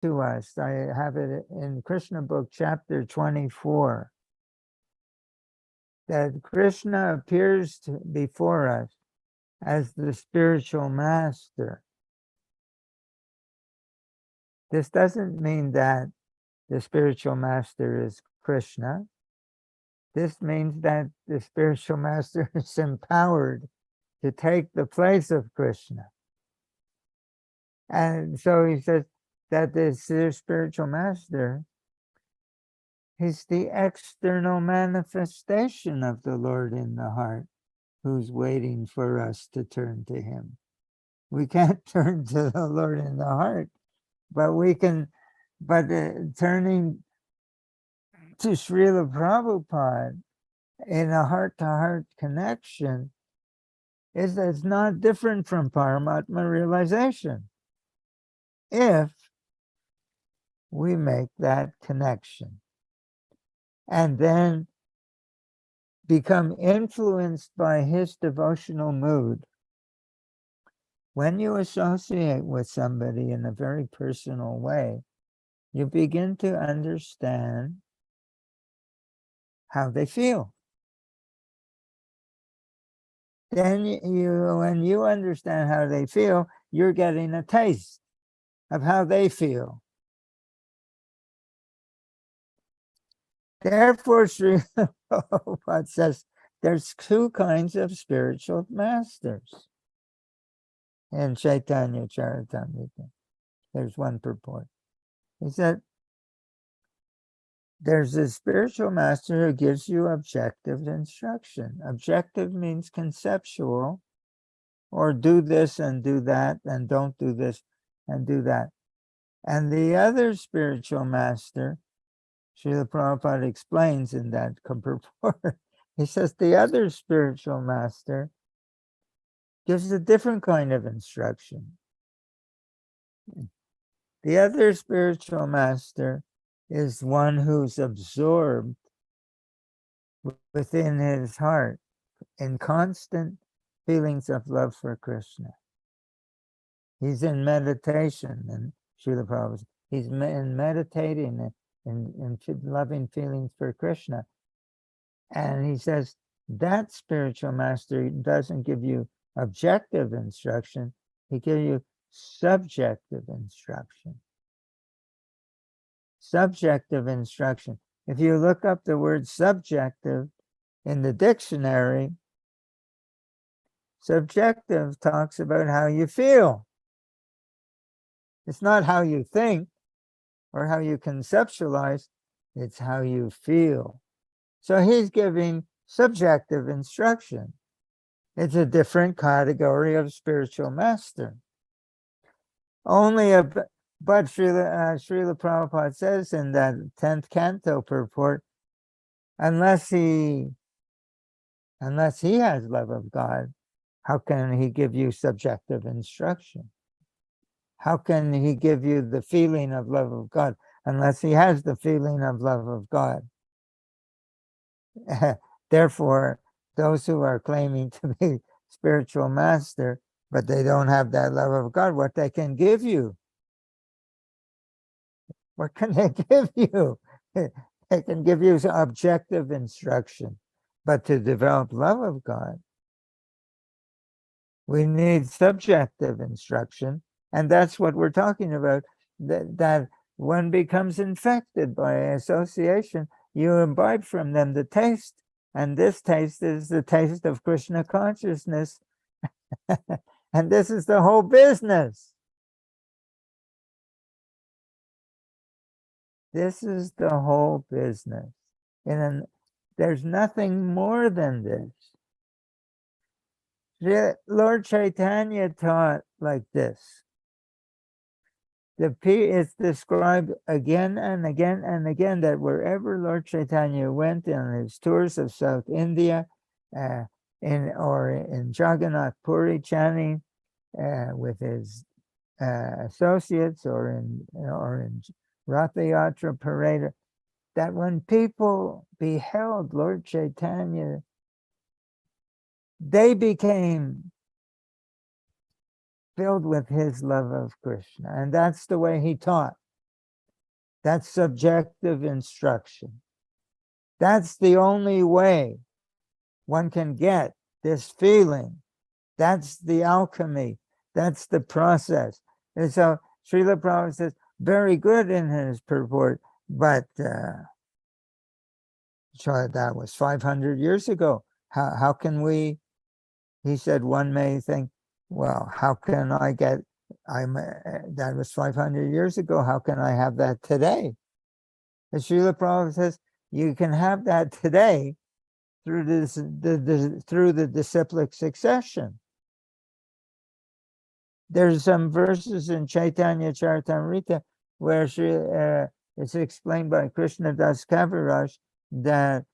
to us. I have it in Krishna book, chapter 24, that Krishna appears before us as the spiritual master. This doesn't mean that the spiritual master is Krishna. This means that the spiritual master is empowered to take the place of Krishna. And so he says that this spiritual master is the external manifestation of the Lord in the heart, who's waiting for us to turn to him. We can't turn to the Lord in the heart, but we can, turning to Srila Prabhupada in a heart-to-heart connection is not different from Paramatma realization if we make that connection and then become influenced by his devotional mood. When you associate with somebody in a very personal way, you begin to understand how they feel. Then when you understand how they feel, you're getting a taste of how they feel. Therefore, Srila Prabhupada says there's two kinds of spiritual masters. In Chaitanya Charitamrita, there's one purport. He said, there's a spiritual master who gives you objective instruction. Objective means conceptual, or do this and do that, and don't do this and do that. And the other spiritual master, Srila Prabhupada explains in that purport, he says the other spiritual master gives a different kind of instruction. The other spiritual master is one who's absorbed within his heart in constant feelings of love for Krishna. He's in meditation, and Srila Prabhupada, he's in meditating in loving feelings for Krishna. And he says that spiritual master doesn't give you objective instruction, he gives you subjective instruction. Subjective instruction. If you look up the word subjective in the dictionary, subjective talks about how you feel. It's not how you think or how you conceptualize, it's how you feel. So he's giving subjective instruction. It's a different category of spiritual master. But Srila Prabhupada says in that 10th canto purport, unless he has love of God, how can he give you subjective instruction? How can he give you the feeling of love of God unless he has the feeling of love of God? Therefore, those who are claiming to be spiritual master, but they don't have that love of God, what they can give you? What can they give you? They can give you objective instruction, but to develop love of God, we need subjective instruction, and that's what we're talking about, that one becomes infected by association. You imbibe from them the taste, and this taste is the taste of Krishna consciousness. And this is the whole business. This is the whole business. And there's nothing more than this. Lord Chaitanya taught like this. It's described again and again and again that wherever Lord Chaitanya went on his tours of South India, in Jagannath Puri chanting with his associates, or in Ratha Yatra parade, that when people beheld Lord Chaitanya, they became filled with his love of Krishna. And that's the way he taught. That's subjective instruction. That's the only way one can get this feeling. That's the alchemy. That's the process. And so Srila Prabhupada says, very good in his purport, but so that was 500 years ago. How can we, he said, one may think, well, how can I get, that was 500 years ago, how can I have that today? And Srila Prabhupada says, you can have that today through through the disciplic succession. There's some verses in Chaitanya Charitamrita where it's explained by Krishna Das Kaviraj that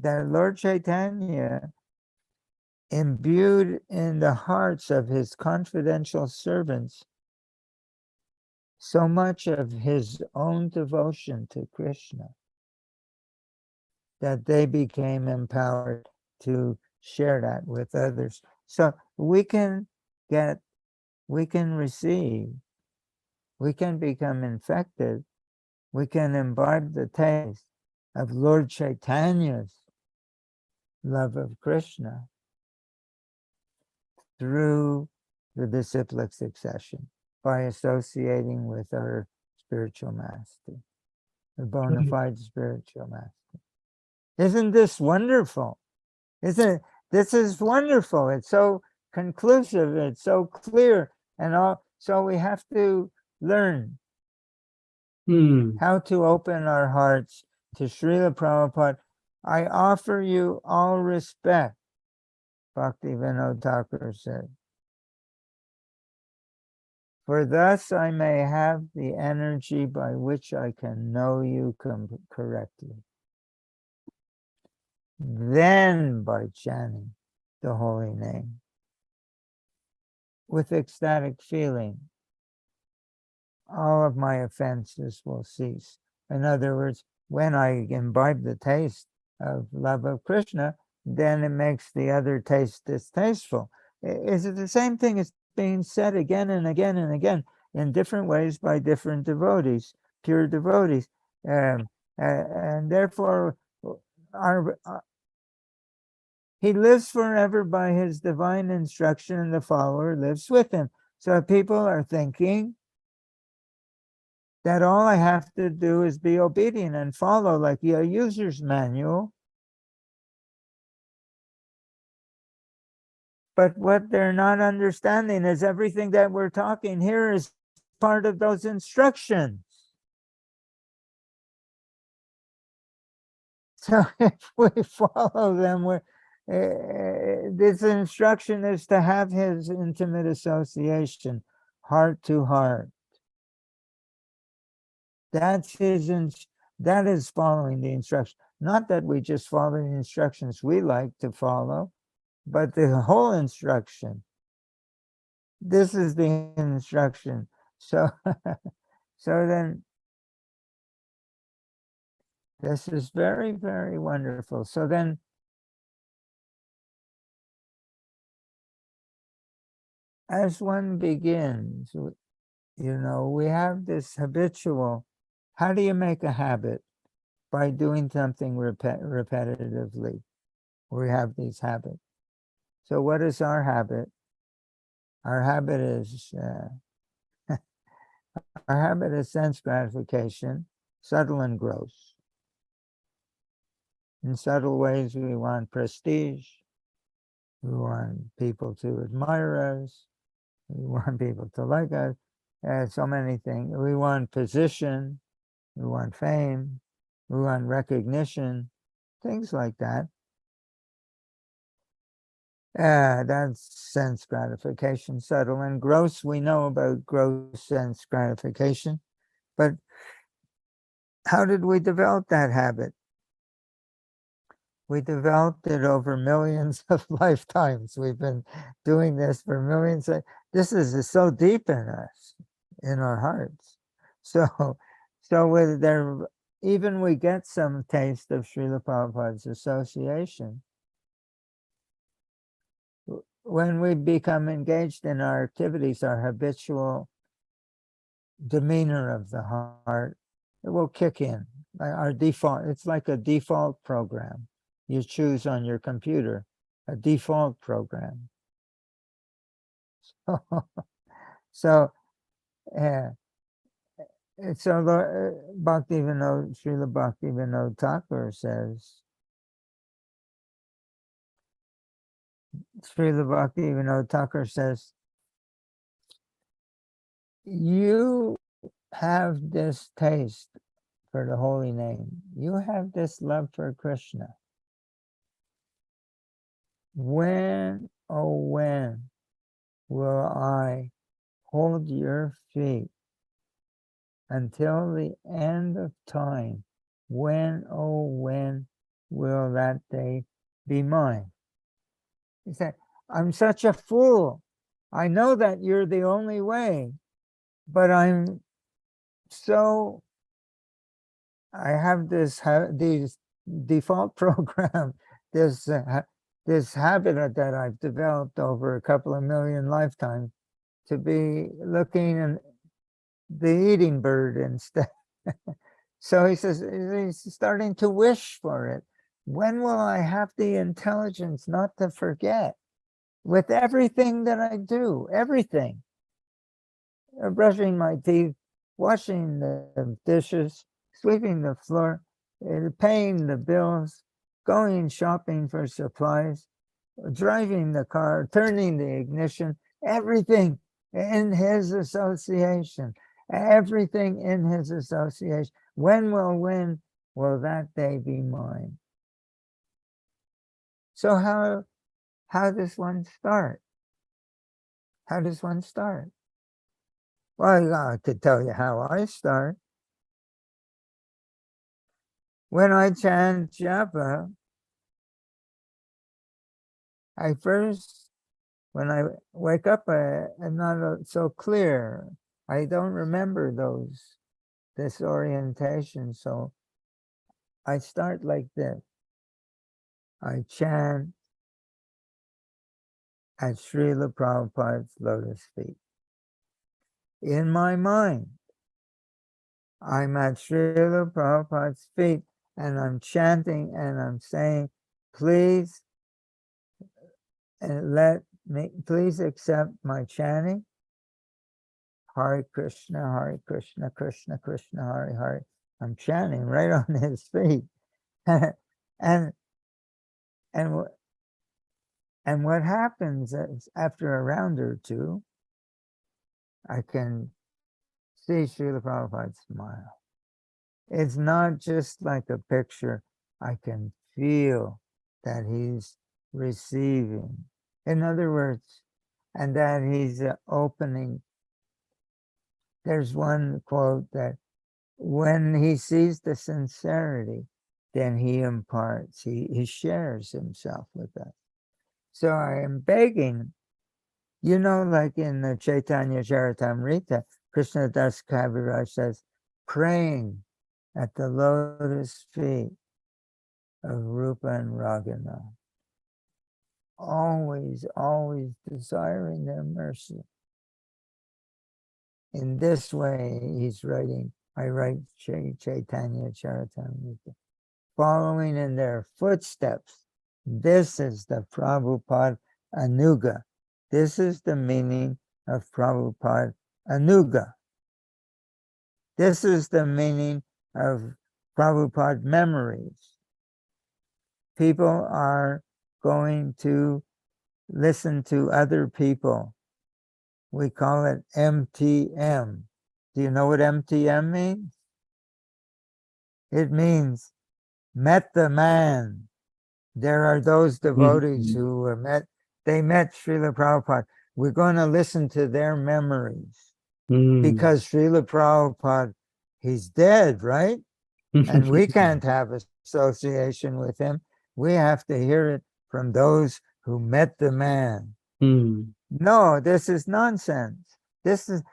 Lord Chaitanya imbued in the hearts of his confidential servants so much of his own devotion to Krishna that they became empowered to share that with others. So we can receive, we can become infected, we can imbibe the taste of Lord Chaitanya's love of Krishna through the disciplic succession by associating with our spiritual master, the bona fide spiritual master. Isn't this wonderful? This is wonderful. It's so conclusive, it's so clear, and all. So we have to learn how to open our hearts to Srila Prabhupada. I offer you all respect, Bhakti Vinod Thakur said, for thus I may have the energy by which I can know you correctly. Then by chanting the holy name with ecstatic feeling, all of my offenses will cease. In other words, when I imbibe the taste of love of Krishna, then it makes the other taste distasteful. Is it the same thing as being said again and again and again in different ways by different devotees, pure devotees, and therefore he lives forever by his divine instruction, and the follower lives with him. So people are thinking that all I have to do is be obedient and follow like a user's manual. But what they're not understanding is everything that we're talking here is part of those instructions. So if we follow them, this instruction is to have his intimate association, heart to heart. That is following the instruction. Not that we just follow the instructions we like to follow, but the whole instruction. This is the instruction. So, so then, this is very, very wonderful. So then, as one begins, we have this habitual. How do you make a habit? By doing something repetitively. We have these habits. So what is our habit? Our habit is sense gratification, subtle and gross. In subtle ways, we want prestige. We want people to admire us. We want people to like us. So many things. We want position. We want fame. We want recognition. Things like that. That's sense gratification, subtle and gross. We know about gross sense gratification. But how did we develop that habit? We developed it over millions of lifetimes. We've been doing this for millions. This is so deep in us, in our hearts. So with even we get some taste of Srila Prabhupada's association. When we become engaged in our activities, our habitual demeanor of the heart it will kick in. Our default, it's like a default program. You choose on your computer, a default program. So, Srila Bhaktivinoda Thakur says, you have this taste for the holy name. You have this love for Krishna. When, oh when, will I hold your feet until the end of time? When, oh when, will that day be mine? He said, I'm such a fool. I know that you're the only way, but I have these default program, this habit that I've developed over a couple of million lifetimes to be looking at the eating bird instead. So he says, he's starting to wish for it. When will I have the intelligence not to forget? With everything that I do, everything. Brushing my teeth, washing the dishes, sweeping the floor, paying the bills, going shopping for supplies, driving the car, turning the ignition, everything in his association. Everything in his association. When will that day be mine? So how does one start? How does one start? Well, I could tell you how I start. When I chant japa, when I wake up, I'm not so clear. I don't remember this orientation. So I start like this. I chant at Srila Prabhupada's lotus feet. In my mind, I'm at Srila Prabhupada's feet and I'm chanting and I'm saying, please please accept my chanting. Hare Krishna, Krishna Krishna, Hare Hare. I'm chanting right on his feet. and what happens is after a round or two, I can see Srila Prabhupada smile. It's not just like a picture. I can feel that he's receiving. In other words, and that he's opening. There's one quote that when he sees the sincerity, then he imparts, he shares himself with us. So I am begging, like in the Chaitanya Charitamrita, Krishna Das Kaviraj says, praying at the lotus feet of Rupa and Raghunath, always, always desiring their mercy. In this way, I write Chaitanya Charitamrita, following in their footsteps. This is the Prabhupada Anuga. This is the meaning of Prabhupada Anuga. This is the meaning of Prabhupada memories. People are going to listen to other people. We call it MTM. Do you know what MTM means? It means met the man. There are those devotees who met Srila Prabhupada. We're going to listen to their memories because Srila Prabhupada, he's dead, right? And we can't have association with him. We have to hear it from those who met the man. No, this is nonsense. This is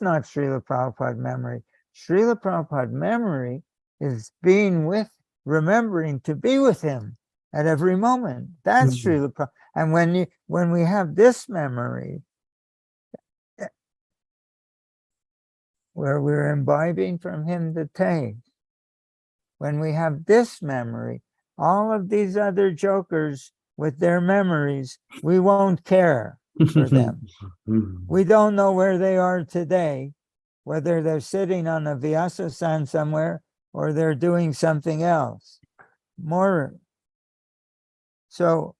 not Srila Prabhupada memory. Srila Prabhupada memory is remembering to be with him at every moment. That's Srila Prabhupada. And when we have this memory, where we're imbibing from him the taste. When we have this memory, all of these other jokers with their memories, we won't care for them. We don't know where they are today, whether they're sitting on a Vyasa-san somewhere or they're doing something else. More. So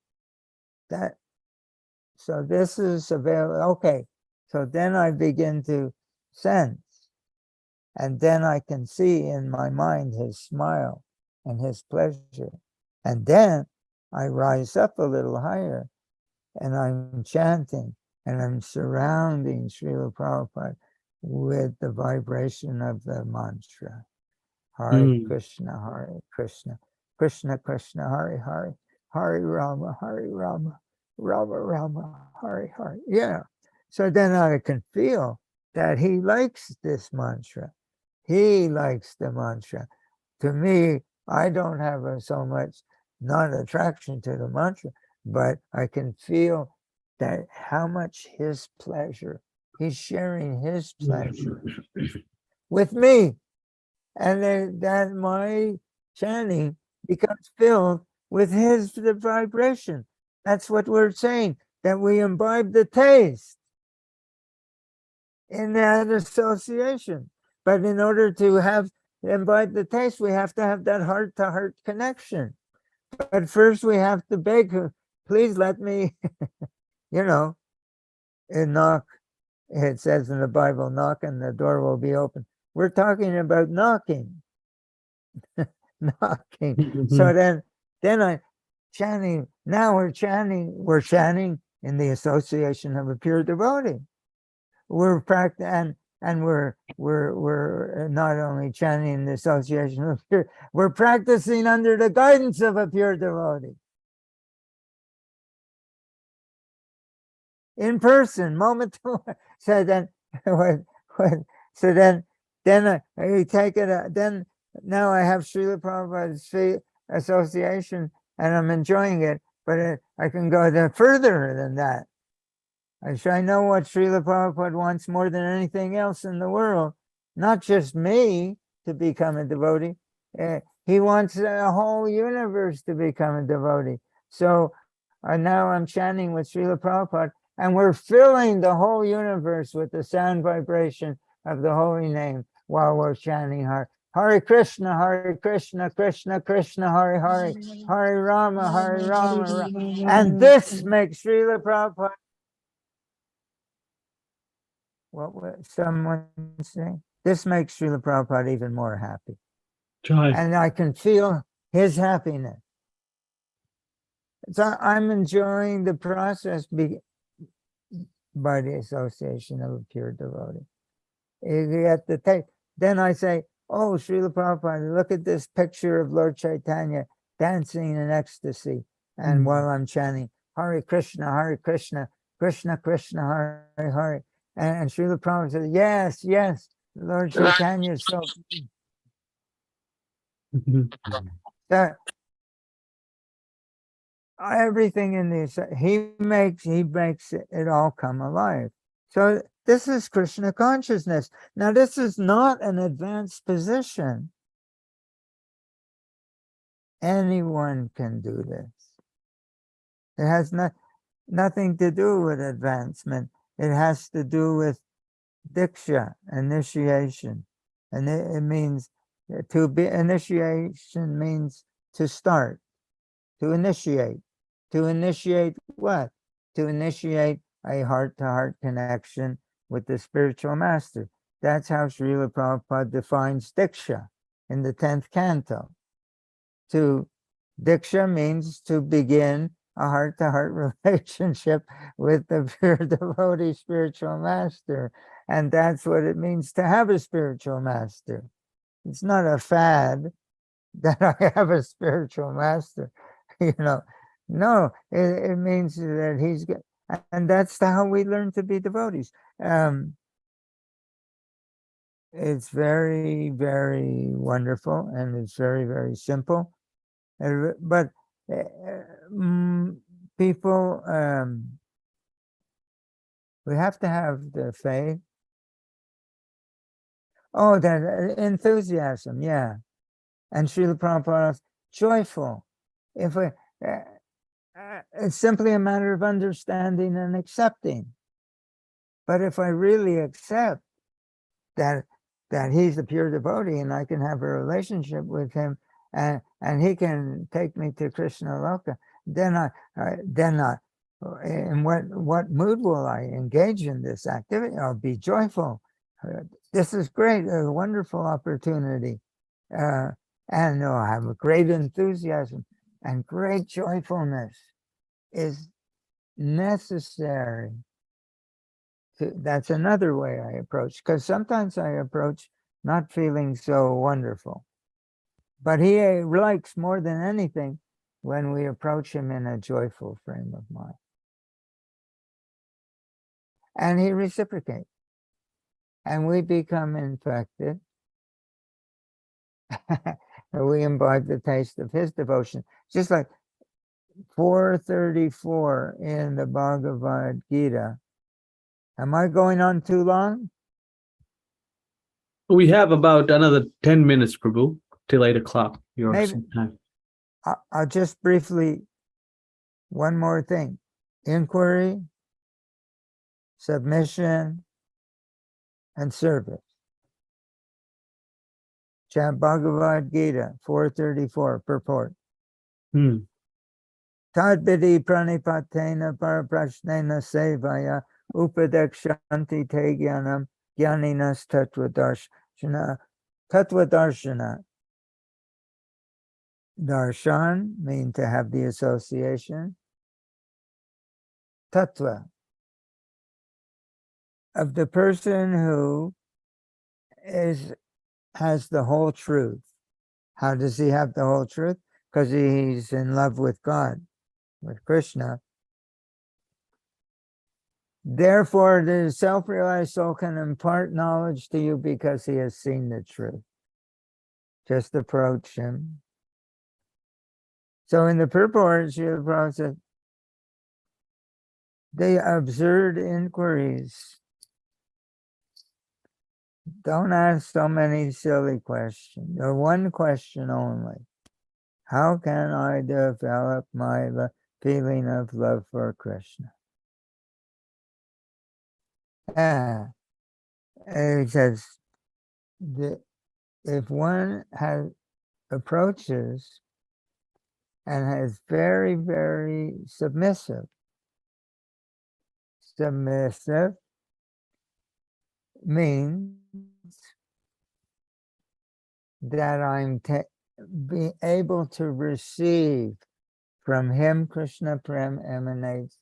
this is available. Okay. So then I begin to sense. And then I can see in my mind his smile and his pleasure. And then I rise up a little higher and I'm chanting and I'm surrounding Srila Prabhupada with the vibration of the mantra. Hare Krishna, Hare Krishna, Krishna Krishna, Hare Hare, Hare Rama, Rama Rama, Hare Hare. Yeah. So then I can feel that he likes this mantra. He likes the mantra. To me, I don't have so much not attraction to the mantra, but I can feel that how much his pleasure, he's sharing his pleasure with me. And that my chanting becomes filled with the vibration. That's what we're saying, that we imbibe the taste in that association. But in order to imbibe the taste, we have to have that heart-to-heart connection. But first we have to beg her, please let me, and knock. It says in the Bible, knock and the door will be open. We're talking about knocking. Knocking. So then I chanting. Now we're chanting in the association of a pure devotee. We're practicing, and we're not only chanting in the association of pure, we're practicing under the guidance of a pure devotee. In person, moment to moment. So then, I take it. Then now I have Srila Prabhupada's association, and I'm enjoying it. But I can go further than that. I know what Srila Prabhupada wants more than anything else in the world. Not just me to become a devotee. He wants the whole universe to become a devotee. So now I'm chanting with Srila Prabhupada, and we're filling the whole universe with the sound vibration of the holy name while we're chanting Hare Krishna, Hare Krishna, Krishna Krishna, Hare Hare, Hare Rama, Hare Rama. And this makes Srila Prabhupada, what was someone saying? This makes Srila Prabhupada even more happy. And I can feel his happiness. So I'm enjoying the process by the association of a pure devotee. Then I say, oh, Srila Prabhupada, look at this picture of Lord Chaitanya dancing in ecstasy. And while I'm chanting, Hare Krishna, Krishna Krishna, Hare Hare. And Srila Prabhupada said, yes, Lord Chaitanya is so... everything in this, he makes it all come alive. So this is Krishna consciousness. Now this is not an advanced position. Anyone can do this. It has nothing to do with advancement. It has to do with diksha, initiation. And it means to be, initiation means to start, to initiate. To initiate what? To initiate a heart-to-heart connection with the spiritual master. That's how Srila Prabhupada defines diksha in the 10th canto. Diksha means to begin a heart-to-heart relationship with the pure devotee spiritual master. And that's what it means to have a spiritual master. It's not a fad that I have a spiritual master, No, it means that he's good. And that's how we learn to be devotees. It's very, very wonderful, and it's very, very simple. But people, we have to have the faith Oh, that enthusiasm, yeah. And Srila Prabhupada, joyful. If we, it's simply a matter of understanding and accepting. But if I really accept that he's the pure devotee and I can have a relationship with him and he can take me to Krishna Loka, then in what mood will I engage in this activity? I'll be joyful. This is great, a wonderful opportunity. And I have a great enthusiasm and great joyfulness is necessary. That's another way I approach, because sometimes I approach not feeling so wonderful. But he likes more than anything when we approach him in a joyful frame of mind. And he reciprocates. And we become infected. We imbibe the taste of his devotion. Just like 434 in the Bhagavad Gita. Am I going on too long? We have about another 10 minutes, Prabhu, till 8 o'clock your time. I'll just briefly, one more thing. Inquiry, submission, and service. Chant Bhagavad Gita 434 purport. Tadvidi pranipatena paraprashnena sevaya upadekshanti te jnanam jnaninas tattvadarshana. Tattvadarshana. Darshan mean to have the association. Tattva. Of the person who has the whole truth. How does he have the whole truth? Because he's in love with God, with Krishna. Therefore, the self-realized soul can impart knowledge to you because he has seen the truth. Just approach him. So in the purport, Srila Prabhupada said, the absurd inquiries. Don't ask so many silly questions. Or one question only. How can I develop my feeling of love for Krishna? It says that if one approaches and is very, very submissive means that I'm be able to receive from him. Krishna Prem emanates.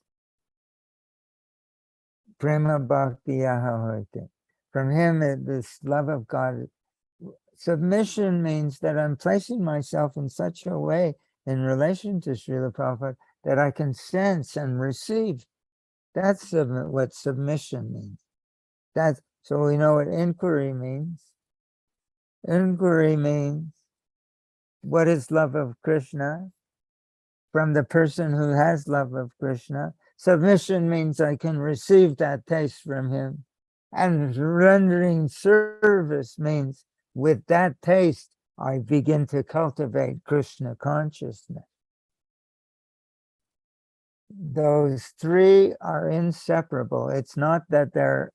Prema Bhakti Ahahoti. From him, this love of God. Submission means that I'm placing myself in such a way in relation to Srila Prabhupada that I can sense and receive. That's what submission means. So we know what inquiry means. Inquiry means what is love of Krishna from the person who has love of Krishna. Submission means I can receive that taste from him. And rendering service means with that taste, I begin to cultivate Krishna consciousness. Those three are inseparable. It's not that they're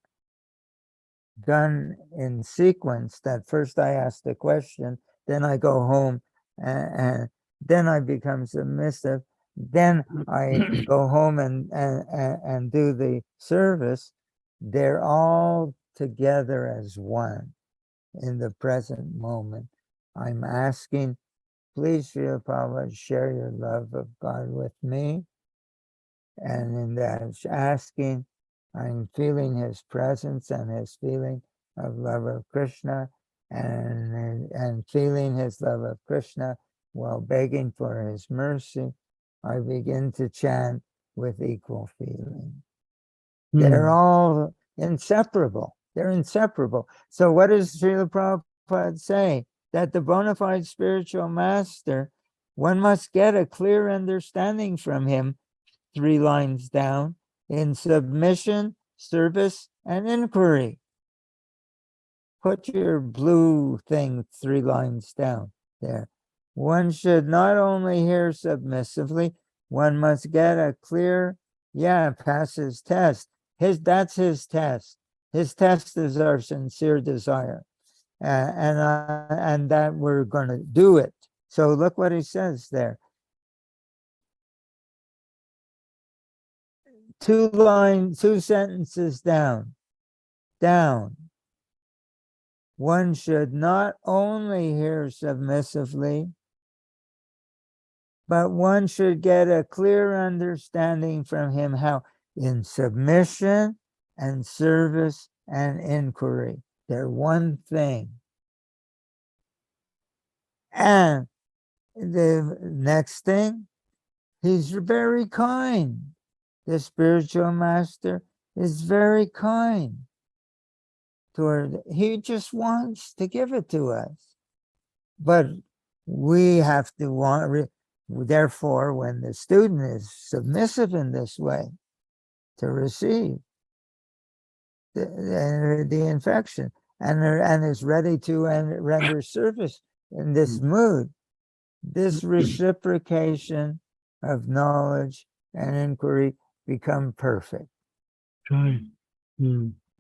done in sequence, that first I ask the question, then I go home, and then I become submissive, then I go home and do the service. They're all together as one in the present moment. I'm asking, please, Srila Prabhupada, share your love of God with me. And in that asking, I'm feeling his presence and his feeling of love of Krishna, and feeling his love of Krishna while begging for his mercy, I begin to chant with equal feeling. They're all inseparable. They're inseparable. So what does Srila Prabhupada say? That the bona fide spiritual master, one must get a clear understanding from him, 3 lines down, in submission, service, and inquiry. put your blue thing 3 lines down there. One should not only hear submissively, one must get a clear, pass his test. That's his test. His test is our sincere desire. And that we're going to do it. So look what he says there. 2 sentences down. One should not only hear submissively, but one should get a clear understanding from him how in submission and service and inquiry, they're one thing. And the next thing, he's very kind. The spiritual master is very kind toward, he just wants to give it to us. But we have to want, therefore, when the student is submissive in this way to receive the infection and is ready to render service in this mood, this reciprocation of knowledge and inquiry become perfect. Right.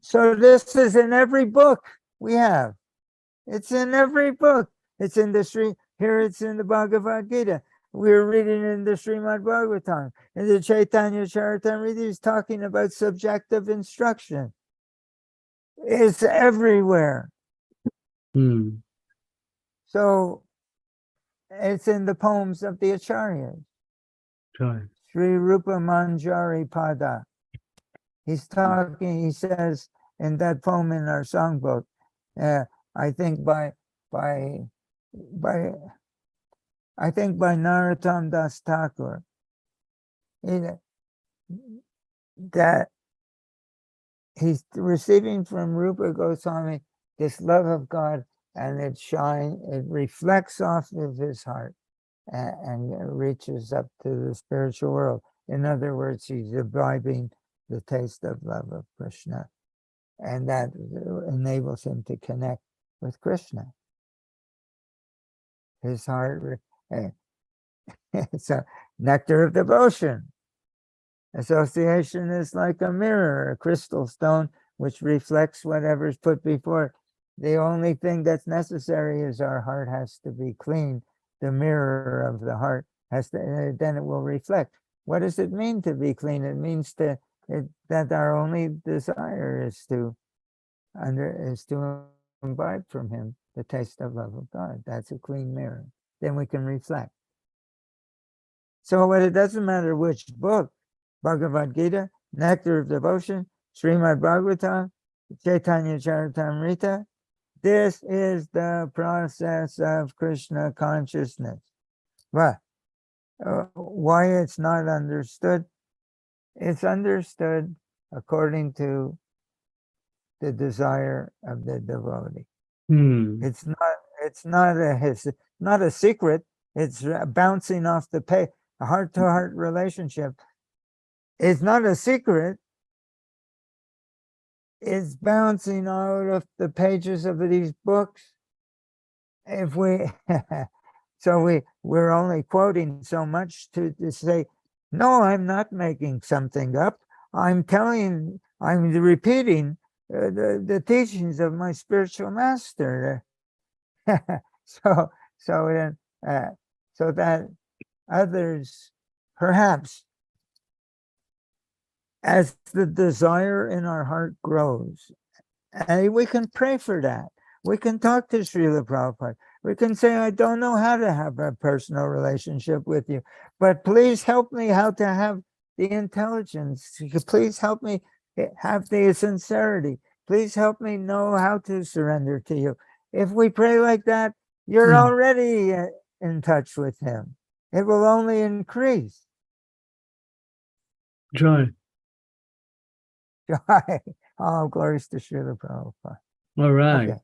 So this is in every book we have. It's in every book. It's in the here it's in the Bhagavad Gita. We're reading in the Srimad Bhagavatam. In the Chaitanya Charitamrita, he's talking about subjective instruction. It's everywhere. So it's in the poems of the Acharyas. Right. Sri Rupa Manjari Pada. He's talking, he says in that poem in our songbook, I think by Narottam Das Thakur, that he's receiving from Rupa Goswami this love of God, and it reflects off of his heart and reaches up to the spiritual world. In other words, he's imbibing the taste of love of Krishna, and that enables him to connect with Krishna. His heart, it's a nectar of devotion. Association is like a mirror, a crystal stone, which reflects whatever's put before it. The only thing that's necessary is our heart has to be clean. The mirror of the heart then it will reflect. What does it mean to be clean? It means that our only desire is to imbibe from him the taste of love of God. That's a clean mirror. Then we can reflect. So it doesn't matter which book, Bhagavad Gita, Nectar of Devotion, Srimad Bhagavatam, Chaitanya Charitamrita, this is the process of Krishna consciousness. But why it's not understood? It's understood according to the desire of the devotee. It's not a secret. It's bouncing off the page. A heart-to-heart relationship. It's not a secret. It's bouncing out of the pages of these books. If we're only quoting so much to say, no, I'm not making something up. I'm repeating the teachings of my spiritual master. so that others, perhaps, as the desire in our heart grows, and we can pray for that. We can talk to Srila Prabhupada. We can say, I don't know how to have a personal relationship with you, but please help me how to have the intelligence. Please help me have the sincerity. Please help me know how to surrender to you. If we pray like that, you're already in touch with him. It will only increase. Joy. Joy. Oh, glories to Srila Prabhupada. All right. Okay.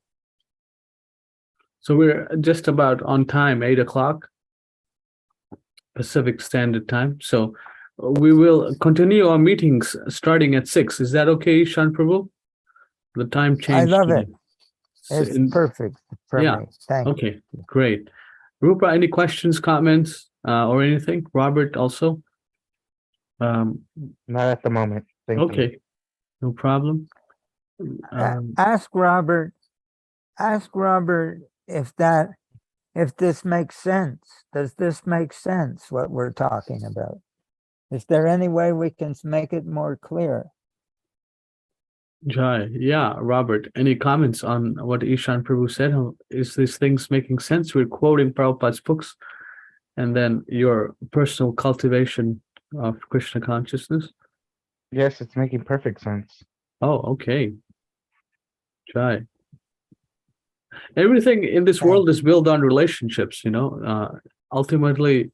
So we're just about on time, 8 o'clock Pacific Standard Time. So we will continue our meetings starting at 6. Is that okay, Ishan Prabhu? The time changed. I love it. It's perfect for yeah. me. Thank Okay, you. great. Rupa, any questions, comments, or anything? Robert also? Not at the moment. Thank you. Okay, no problem. Ask Robert. Ask Robert if this makes sense. Does this make sense? What we're talking about? Is there any way we can make it more clear? Jai, yeah, Robert, any comments on what Ishan Prabhu said? Is these things making sense? We're quoting Prabhupada's books and then your personal cultivation of Krishna consciousness. Yes, it's making perfect sense. Oh, okay. Jai. Everything in this world is built on relationships, ultimately,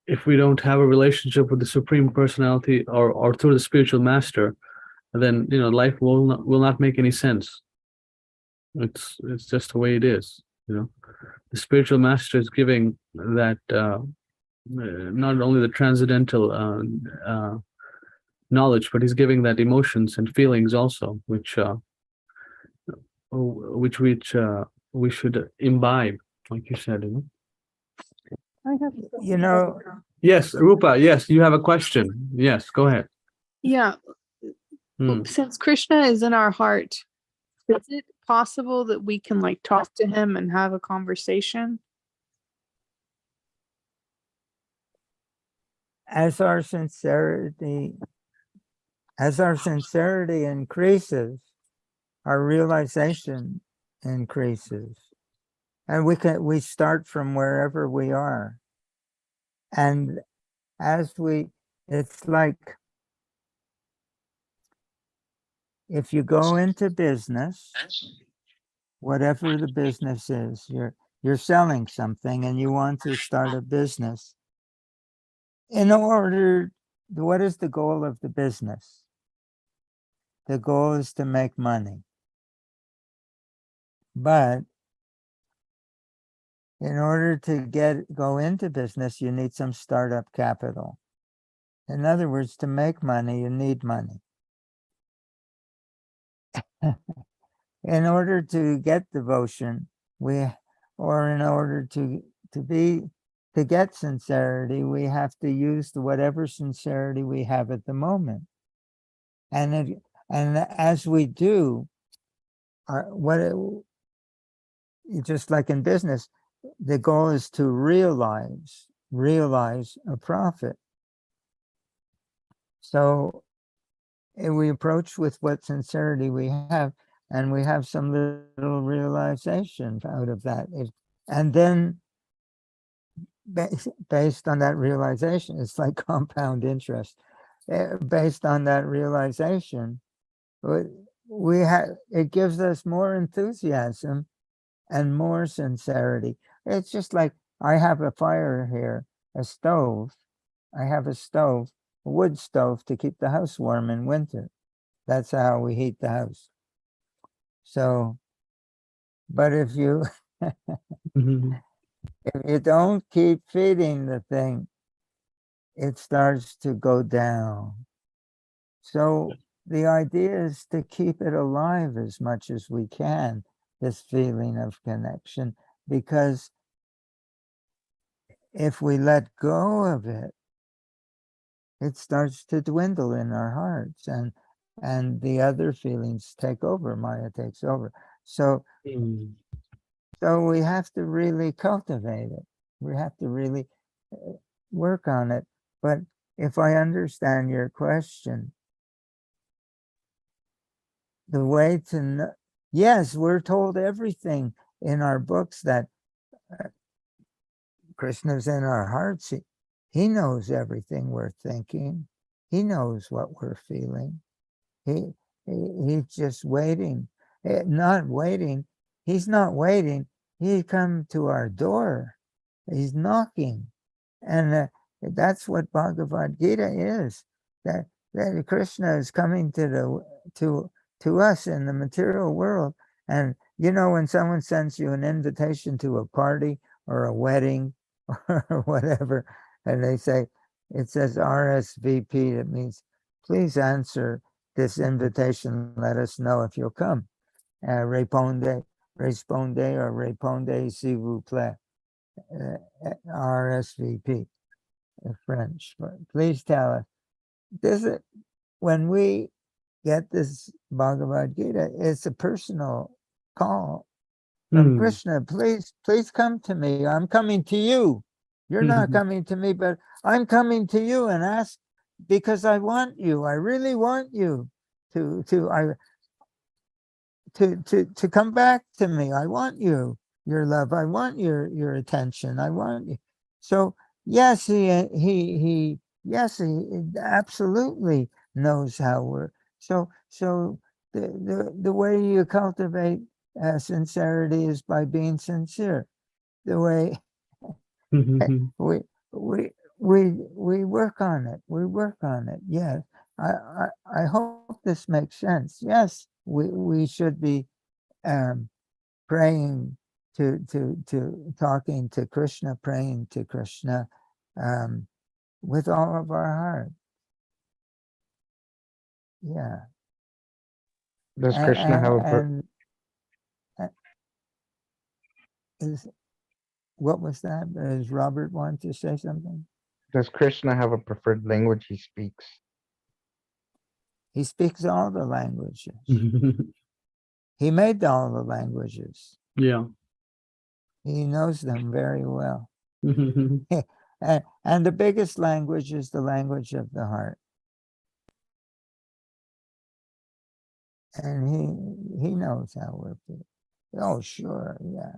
if we don't have a relationship with the Supreme Personality or through the spiritual master, then life will not make any sense. It's just the way it is. The spiritual master is giving that not only the transcendental knowledge, but he's giving that emotions and feelings also, which we should imbibe, like you said. You know, Yes, Rupa. Yes, you have a question. Yes, go ahead. Yeah. Hmm. Since Krishna is in our heart, is it possible that we can like talk to him and have a conversation? as our sincerity increases, our realization increases, and we start from wherever we are, and it's like if you go into business, whatever the business is, you're selling something and you want to start a business. What is the goal of the business? The goal is to make money. But in order to go into business, you need some startup capital. In other words, to make money, you need money. In order to get devotion, in order to get sincerity, we have to use whatever sincerity we have at the moment. And as we do, just like in business, the goal is to realize a profit. So we approach with what sincerity we have, and we have some little realization out of that. And then based on that realization, it's like compound interest. Based on that realization, it gives us more enthusiasm and more sincerity. It's just like I have a fire here, a stove. I have a stove, a wood stove, to keep the house warm in winter. That's how we heat the house. So, but if you if you don't keep feeding the thing, it starts to go down. So the idea is to keep it alive as much as we can, this feeling of connection, because if we let go of it, it starts to dwindle in our hearts, and the other feelings take over. Maya takes over. So we have to really cultivate it. We have to really work on it. But if I understand your question, the way to know, yes, we're told everything in our books that Krishna's in our hearts. He knows everything we're thinking. He knows what we're feeling. He's just waiting. Not waiting. He's not waiting. He come to our door. He's knocking. And that's what Bhagavad Gita is. That Krishna is coming to us in the material world. And when someone sends you an invitation to a party or a wedding or whatever, and it says RSVP, it means please answer this invitation, let us know if you'll come. Répondez or répondez s'il vous plaît. RSVP, French. But please tell us. When we get this Bhagavad Gita, it's a personal call from Krishna. Please come to me. I'm coming to you. You're not coming to me, but I'm coming to you and ask because I want you. I really want you to come back to me. I want you, your love. I want your attention. I want you. So yes, he absolutely knows how we're. So the way you cultivate sincerity is by being sincere. The way we work on it. We work on it. Yes. I hope this makes sense. Yes, we should be praying to talking to Krishna, praying to Krishna with all of our heart. Yeah. Does Krishna have what was that? Does Robert want to say something? Does Krishna have a preferred language he speaks? He speaks all the languages. He made all the languages. Yeah. He knows them very well. And the biggest language is the language of the heart. And he knows how we're feeling. Oh, sure, yeah.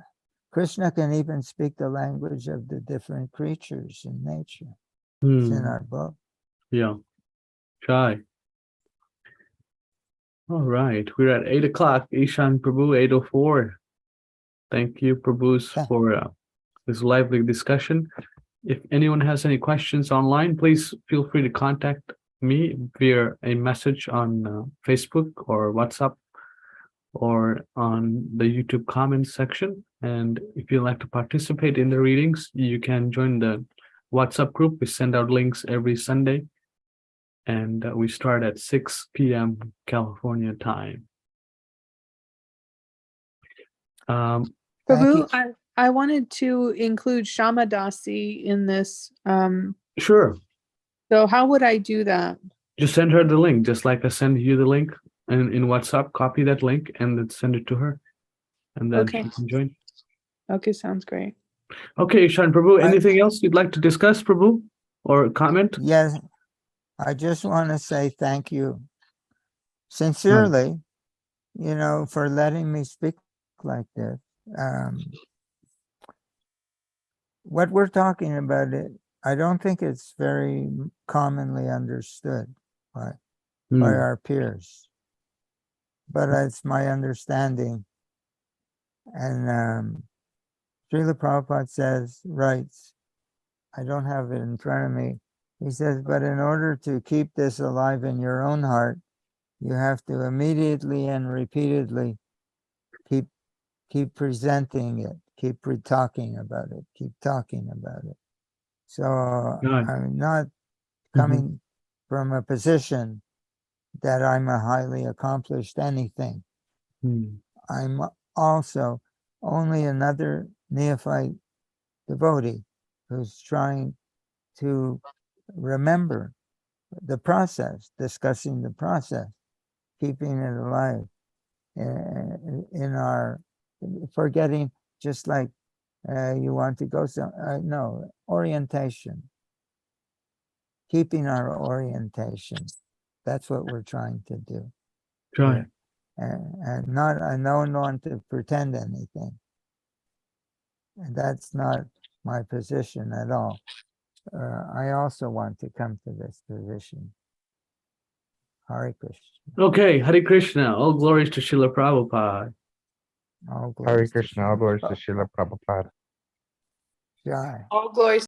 Krishna can even speak the language of the different creatures in nature. It's in our book. Yeah. Shy. All right. We're at 8 o'clock. Ishan Prabhu, 8:04. Thank you, Prabhus, for this lively discussion. If anyone has any questions online, please feel free to contact me via a message on Facebook or WhatsApp or on the YouTube comments section. And if you'd like to participate in the readings, you can join the WhatsApp group. We send out links every Sunday. And we start at 6 p.m. California time. Prabhu, I wanted to include Shamadasi in this. Sure. So how would I do that? Just send her the link, just like I send you the link in WhatsApp. Copy that link and then send it to her. And then she can join. Okay, sounds great. Okay, Ishan Prabhu, anything else you'd like to discuss, Prabhu? Or comment? Yes, I just want to say thank you sincerely, for letting me speak like this. What we're talking about, I don't think it's very commonly understood by our peers, but it's my understanding. And Srila Prabhupada writes, I don't have it in front of me. He says, but in order to keep this alive in your own heart, you have to immediately and repeatedly keep presenting it, keep talking about it, keep talking about it. So I'm not coming from a position that I'm a highly accomplished anything. I'm also only another neophyte devotee who's trying to remember the process, discussing the process, keeping it alive in our forgetting, just like you want to go no, orientation, keeping our orientation. That's what we're trying to do. Right. And I don't want to pretend anything. And that's not my position at all. I also want to come to this position. Hare Krishna. Okay, Hare Krishna. All glories to Srila Prabhupada. Hare Krishna, all glories to Srila Prabhupada. Jai. All glories